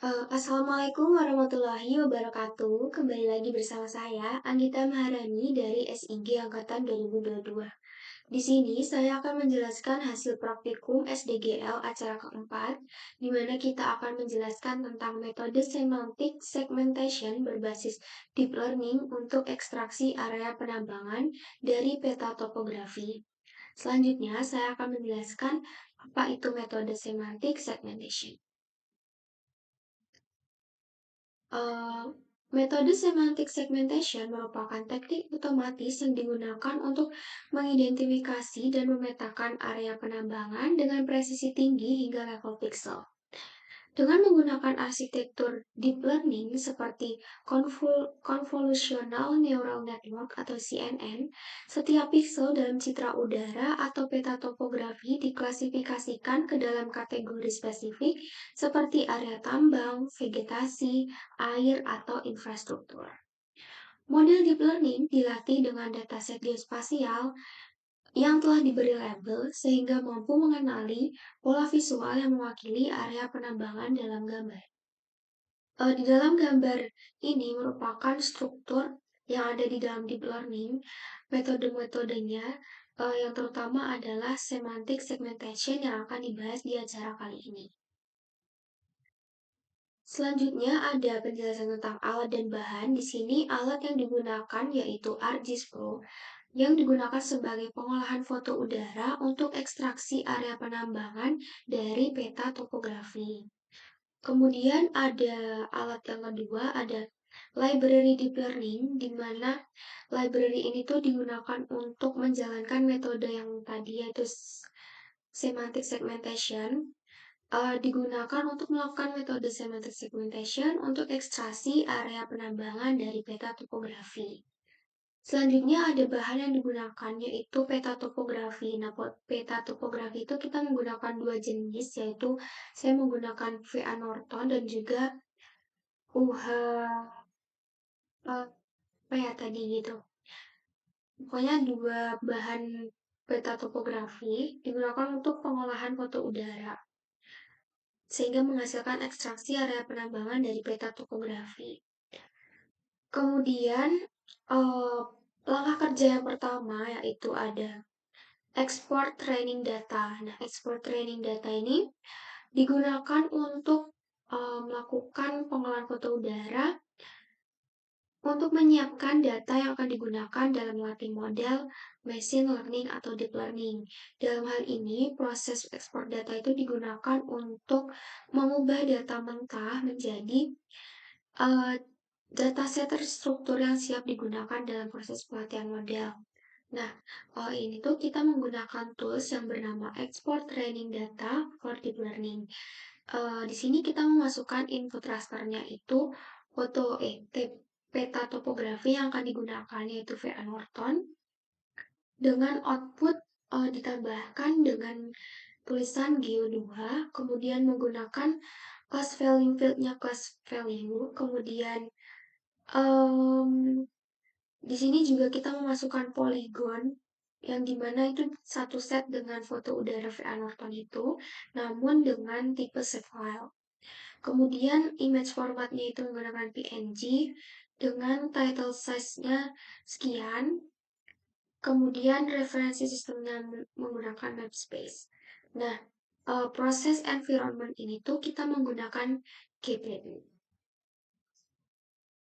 Assalamualaikum warahmatullahi wabarakatuh. Kembali lagi bersama saya, Anggita Maharani dari SIG Angkatan 2022. Di sini saya akan menjelaskan hasil praktikum SDGL acara keempat, di mana kita akan menjelaskan tentang metode semantic segmentation berbasis deep learning untuk ekstraksi area penambangan dari peta topografi. Selanjutnya, saya akan menjelaskan apa itu metode semantic segmentation. Uh, Metode semantic segmentation merupakan teknik otomatis yang digunakan untuk mengidentifikasi dan memetakan area penambangan dengan presisi tinggi hingga level pixel. Dengan menggunakan arsitektur deep learning seperti Convolutional Neural Network atau CNN, setiap pixel dalam citra udara atau peta topografi diklasifikasikan ke dalam kategori spesifik seperti area tambang, vegetasi, air, atau infrastruktur. Model deep learning dilatih dengan dataset geospasial yang telah diberi label sehingga mampu mengenali pola visual yang mewakili area penambangan dalam gambar. Di dalam gambar ini merupakan struktur yang ada di dalam deep learning. Metode-metodenya yang terutama adalah semantic segmentation yang akan dibahas di acara kali ini. Selanjutnya ada penjelasan tentang alat dan bahan. Di sini alat yang digunakan yaitu ArcGIS Pro yang digunakan sebagai pengolahan foto udara untuk ekstraksi area penambangan dari peta topografi. Kemudian ada alat yang kedua, ada library deep learning, di mana library ini tuh digunakan untuk menjalankan metode yang tadi yaitu semantic segmentation. Digunakan untuk melakukan metode semantic segmentation untuk ekstraksi area penambangan dari peta topografi. Selanjutnya ada bahan yang digunakan yaitu peta topografi. Nah, peta topografi itu kita menggunakan dua jenis, yaitu saya menggunakan VA Norton dan juga UH apa ya tadi gitu. Pokoknya dua bahan peta topografi digunakan untuk pengolahan foto udara sehingga menghasilkan ekstraksi area penambangan dari peta topografi. Kemudian langkah kerja yang pertama yaitu ada export training data. Nah, export training data ini digunakan untuk melakukan pengolahan foto udara untuk menyiapkan data yang akan digunakan dalam melatih model machine learning atau deep learning. Dalam hal ini, proses ekspor data itu digunakan untuk mengubah data mentah menjadi dataset terstruktur yang siap digunakan dalam proses pelatihan model. Nah, ini tuh kita menggunakan tools yang bernama Export Training Data for Deep Learning. Di sini kita memasukkan input rasternya itu foto peta topografi yang akan digunakan yaitu VA Norton dengan output ditambahkan dengan tulisan Geo2, kemudian menggunakan class value fieldnya class value, kemudian di sini juga kita memasukkan polygon yang dimana itu satu set dengan foto udara VA Norton itu, namun dengan tipe save file. Kemudian image formatnya itu menggunakan PNG dengan title size-nya sekian. Kemudian referensi sistemnya menggunakan map space. Nah, proses environment ini tuh kita menggunakan GPU.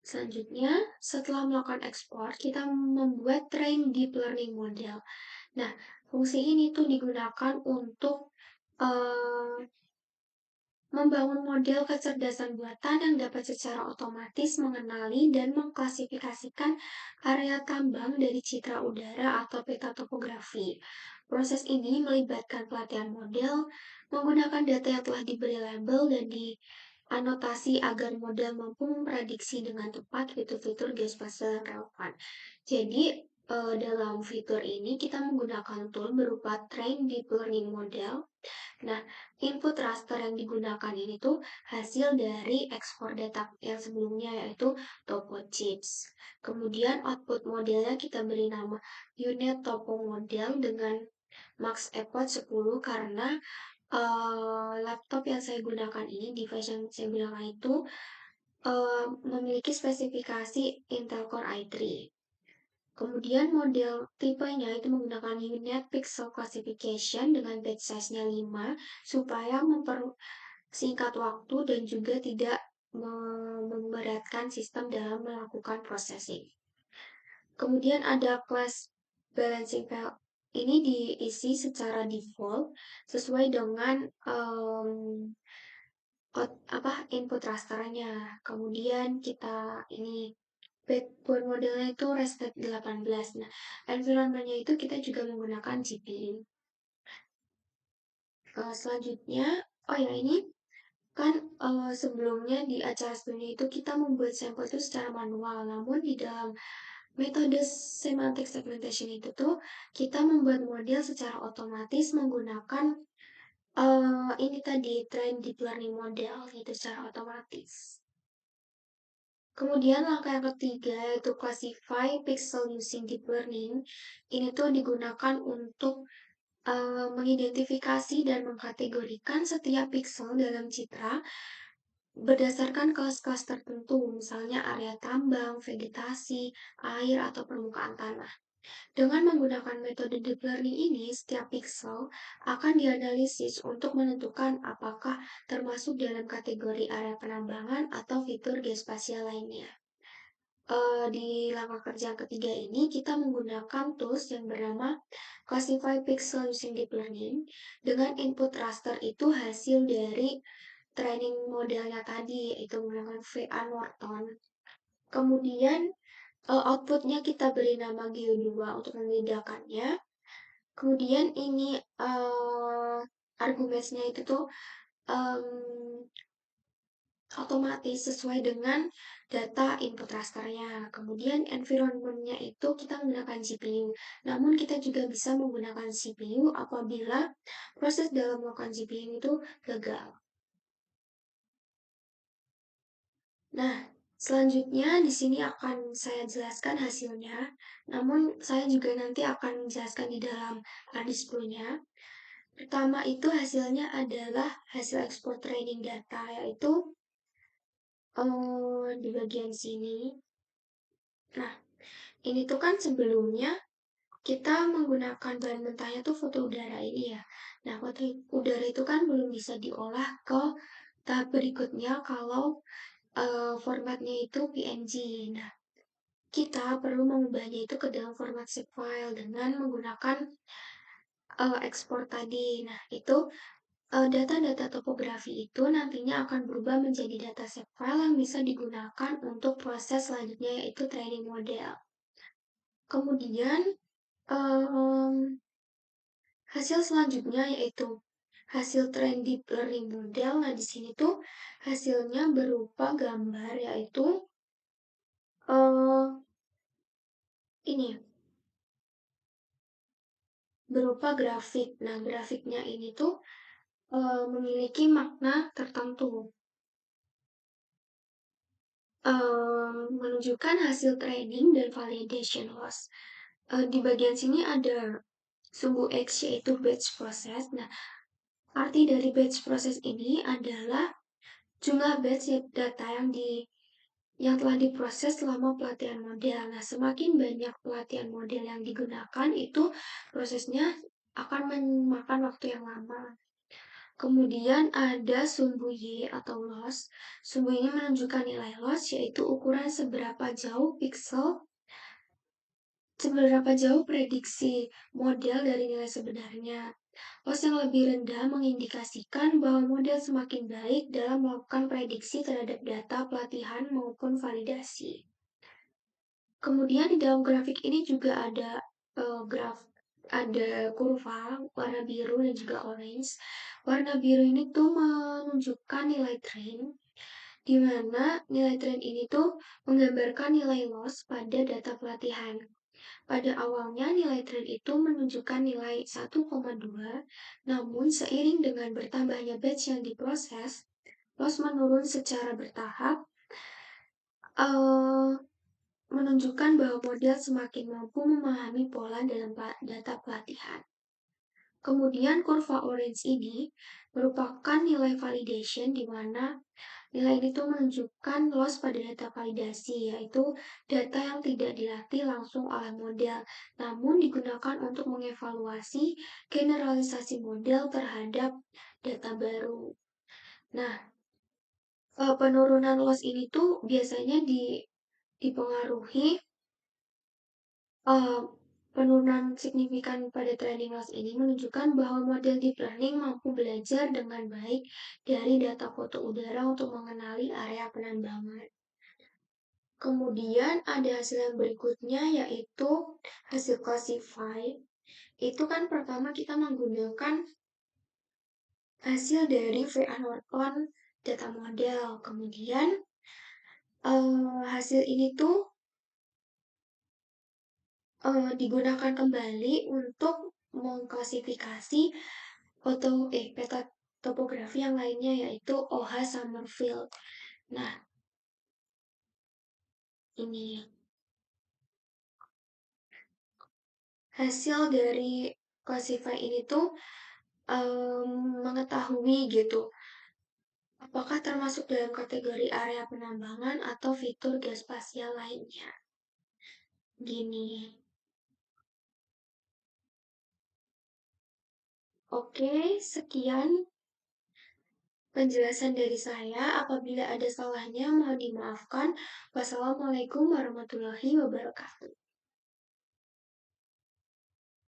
Selanjutnya, setelah melakukan ekspor, kita membuat train deep learning model. Nah, fungsi ini tuh digunakan untuk membangun model kecerdasan buatan yang dapat secara otomatis mengenali dan mengklasifikasikan area tambang dari citra udara atau peta topografi. Proses ini melibatkan pelatihan model, menggunakan data yang telah diberi label dan dianotasi agar model mampu memprediksi dengan tepat fitur-fitur geospasial yang relevan. Jadi, dalam fitur ini kita menggunakan tool berupa train deep learning model. Nah, input raster yang digunakan ini tuh hasil dari ekspor data yang sebelumnya yaitu topo chips. Kemudian output modelnya kita beri nama unit topo model dengan max effort 10 karena Laptop yang saya gunakan ini, device yang saya gunakan itu memiliki spesifikasi Intel Core i3. Kemudian model tipenya itu menggunakan Unit Pixel Classification dengan batch size-nya 5 supaya mempersingkat waktu dan juga tidak memberatkan sistem dalam melakukan processing. Kemudian ada class balancing file. Ini diisi secara default sesuai dengan input rasternya. Kemudian kita ini backbone modelnya itu Resnet 18. Nah, environment-nya itu kita juga menggunakan GPU. Selanjutnya, oh ya ini kan sebelumnya di acara sebelumnya itu kita membuat sampel itu secara manual. Namun di dalam metode semantic segmentation itu tuh kita membuat model secara otomatis menggunakan ini tadi train deep learning model itu secara otomatis. Kemudian langkah yang ketiga yaitu classify pixel using deep learning. Ini tuh digunakan untuk mengidentifikasi dan mengkategorikan setiap pixel dalam citra berdasarkan kelas-kelas tertentu, misalnya area tambang, vegetasi, air, atau permukaan tanah. Dengan menggunakan metode deep learning ini, setiap pixel akan dianalisis untuk menentukan apakah termasuk dalam kategori area penambangan atau fitur geospasial lainnya. Di langkah kerja yang ketiga ini, kita menggunakan tools yang bernama Classify Pixel Using Deep Learning. Dengan input raster itu hasil dari training modelnya tadi, yaitu menggunakan VA Norton. Kemudian outputnya kita beri nama Geo2 untuk membedakannya. Kemudian ini argumennya itu tuh um, otomatis sesuai dengan data input rasternya. Kemudian environment-nya itu kita menggunakan GPU. Namun kita juga bisa menggunakan CPU apabila proses dalam melakukan GPU itu gagal. Nah, selanjutnya di sini akan saya jelaskan hasilnya. Namun saya juga nanti akan menjelaskan di dalam RDISPRO-nya. Pertama itu hasilnya adalah hasil ekspor training data, yaitu di bagian sini. Nah, ini tuh kan sebelumnya kita menggunakan bahan mentahnya tuh foto udara ini ya. Nah, foto udara itu kan belum bisa diolah ke tahap berikutnya kalau formatnya itu PNG. Nah, kita perlu mengubahnya itu ke dalam format shapefile dengan menggunakan ekspor tadi. Nah, itu data-data topografi itu nantinya akan berubah menjadi data shapefile yang bisa digunakan untuk proses selanjutnya yaitu training model. Kemudian um, hasil selanjutnya yaitu hasil train deep learning model. Nah, di sini tuh hasilnya berupa gambar yaitu uh, ini berupa grafik. Nah, grafiknya ini tuh memiliki makna tertentu. Menunjukkan hasil training dan validation loss. Di bagian sini ada sumbu X yaitu batch process. Nah, arti dari batch process ini adalah jumlah batch data yang telah diproses selama pelatihan model. Nah, semakin banyak pelatihan model yang digunakan, itu prosesnya akan memakan waktu yang lama. Kemudian ada sumbu Y atau loss. Sumbu ini menunjukkan nilai loss, yaitu ukuran seberapa jauh prediksi model dari nilai sebenarnya. Loss yang lebih rendah mengindikasikan bahwa model semakin baik dalam melakukan prediksi terhadap data pelatihan maupun validasi. Kemudian di dalam grafik ini juga ada ada kurva warna biru dan juga orange. Warna biru ini tuh menunjukkan nilai trend, di mana nilai trend ini tuh menggambarkan nilai loss pada data pelatihan. Pada awalnya nilai trend itu menunjukkan nilai 1,2, namun seiring dengan bertambahnya batch yang diproses, loss menurun secara bertahap, uh, menunjukkan bahwa model semakin mampu memahami pola dalam data pelatihan. Kemudian kurva orange ini merupakan nilai validation di mana nilai ini tuh menunjukkan loss pada data validasi, yaitu data yang tidak dilatih langsung oleh model, namun digunakan untuk mengevaluasi generalisasi model terhadap data baru. Nah, penurunan loss ini tuh biasanya dipengaruhi eh, penurunan signifikan pada training loss ini menunjukkan bahwa model deep learning mampu belajar dengan baik dari data foto udara untuk mengenali area penambangan. Kemudian ada hasil yang berikutnya yaitu hasil classified. Itu kan pertama kita menggunakan hasil dari VA Norton data model. Kemudian hasil ini tuh digunakan kembali untuk mengklasifikasi peta topografi yang lainnya yaitu OH Summerfield. Nah, ini hasil dari classify ini tuh mengetahui gitu apakah termasuk dalam kategori area penambangan atau fitur geospasial lainnya. Gini. Oke, sekian penjelasan dari saya. Apabila ada salahnya, mohon dimaafkan. Wassalamualaikum warahmatullahi wabarakatuh.